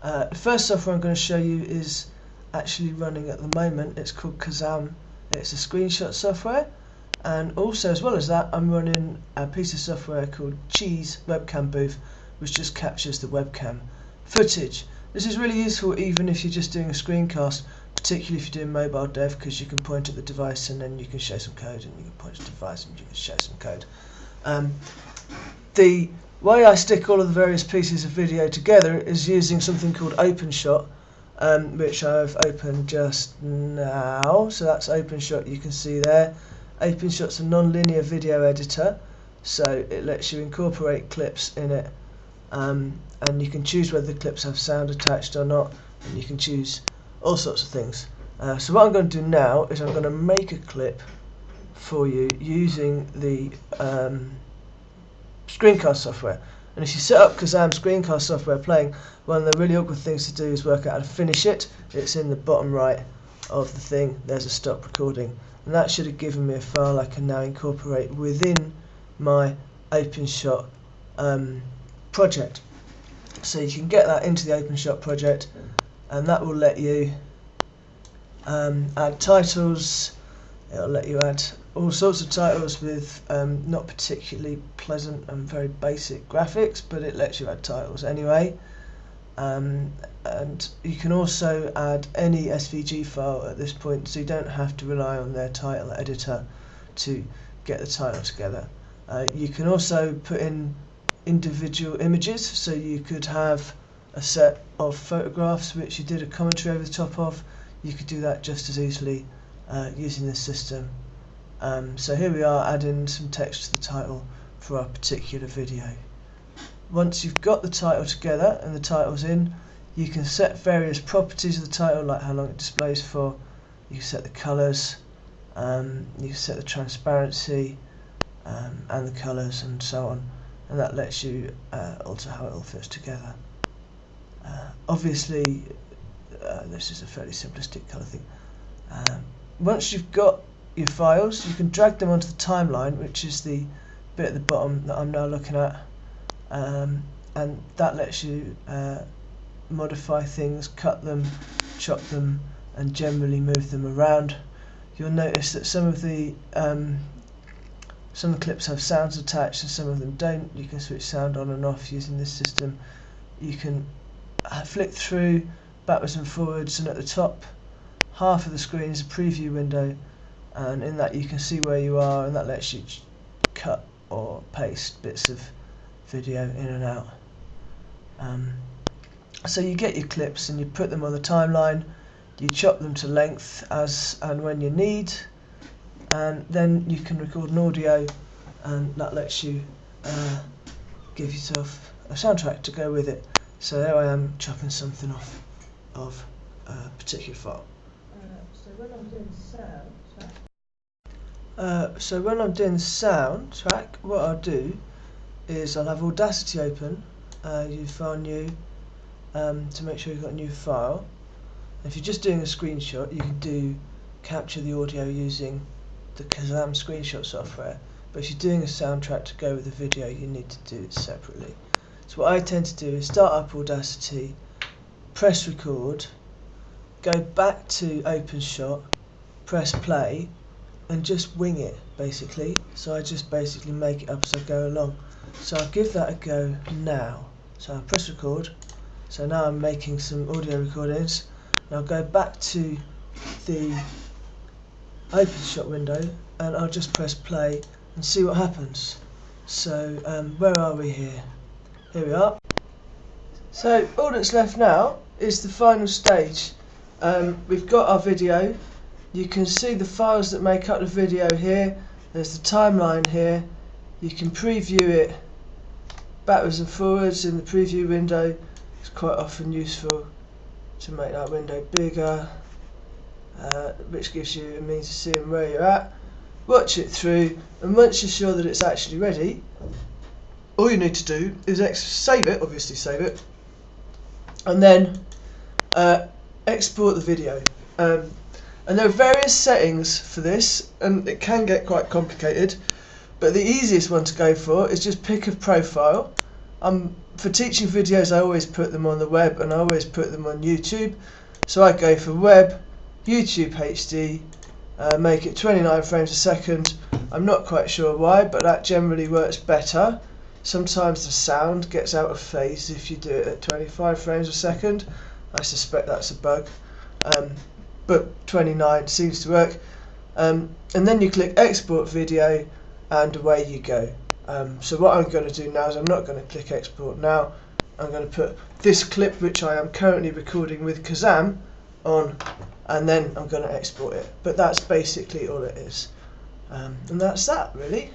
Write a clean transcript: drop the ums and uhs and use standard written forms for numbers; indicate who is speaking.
Speaker 1: The first software I'm going to show you is actually running at the moment. It's called Kazam. It's a screenshot software, and also as well as that I'm running a piece of software called Cheese Webcam Booth, which just captures the webcam footage. This is really useful even if you're just doing a screencast, particularly if you're doing mobile dev, because you can point at the device and then you can show some code, and you can point at the device and you can show some code. The way I stick all of the various pieces of video together is using something called OpenShot, which I've opened just now. So that's OpenShot, you can see there. OpenShot's a non-linear video editor, so it lets you incorporate clips in it, and you can choose whether the clips have sound attached or not, and you can choose all sorts of things. So what I'm going to do now is I'm going to make a clip for you using the screencast software. And if you set up Kazam screencast software playing, one of the really awkward things to do is work out how to finish it. It's in the bottom right of the thing. There's a stop recording, and that should have given me a file I can now incorporate within my OpenShot project. So you can get that into the OpenShot project, and that will let you add titles. It'll let you add all sorts of titles with not particularly pleasant and very basic graphics, but it lets you add titles anyway. And you can also add any SVG file at this point, so you don't have to rely on their title editor to get the title together. You can also put in individual images, so you could have a set of photographs which you did a commentary over the top of. You could do that just as easily using this system. So here we are adding some text to the title for our particular video. Once you've got the title together and the title's in, you can set various properties of the title, like how long it displays for. You can set the colours, you can set the transparency and the colours and so on, and that lets you alter how it all fits together. Obviously this is a fairly simplistic colour thing. Once you've got your files, you can drag them onto the timeline, which is the bit at the bottom that I'm now looking at, and that lets you modify things, cut them, chop them, and generally move them around. You'll notice that some of the clips have sounds attached and some of them don't. You can switch sound on and off using this system. You can flick through backwards and forwards, and at the top half of the screen is a preview window, and in that you can see where you are, and that lets you cut or paste bits of video in and out. So you get your clips and you put them on the timeline, you chop them to length as and when you need, and then you can record an audio, and that lets you give yourself a soundtrack to go with it. So there I am chopping something off of a particular file.
Speaker 2: So when I'm doing
Speaker 1: soundtrack, what I'll do is I'll have Audacity open, you file new, to make sure you've got a new file. If you're just doing a screenshot, you can capture the audio using the Kazam screenshot software, but if you're doing a soundtrack to go with the video, you need to do it separately. So what I tend to do is start up Audacity, press record, go back to OpenShot, press play, and just wing it basically. So I just basically make it up as I go along. So I'll give that a go now. So I'll press record. So now I'm making some audio recordings. And I'll go back to the OpenShot window and I'll just press play and see what happens. So where are we here? Here we are. So all that's left now is the final stage. We've got our video. You can see the files that make up the video here. There's the timeline here. You can preview it backwards and forwards in the preview window. It's quite often useful to make that window bigger, which gives you a means of seeing where you're at. Watch it through, and once you're sure that it's actually ready, all you need to do is save it, obviously save it, and then export the video. And there are various settings for this, and it can get quite complicated, but the easiest one to go for is just pick a profile, For teaching videos, I always put them on the web and I always put them on YouTube. So I go for web, YouTube HD, make it 29 frames a second. I'm not quite sure why, but that generally works better. Sometimes the sound gets out of phase if you do it at 25 frames a second. I suspect that's a bug, but 29 seems to work. And then you click export video and away you go. So what I'm going to do now is I'm not going to click export now. I'm going to put this clip, which I am currently recording with Kazam, on, and then I'm going to export it. But that's basically all it is. And that's that, really.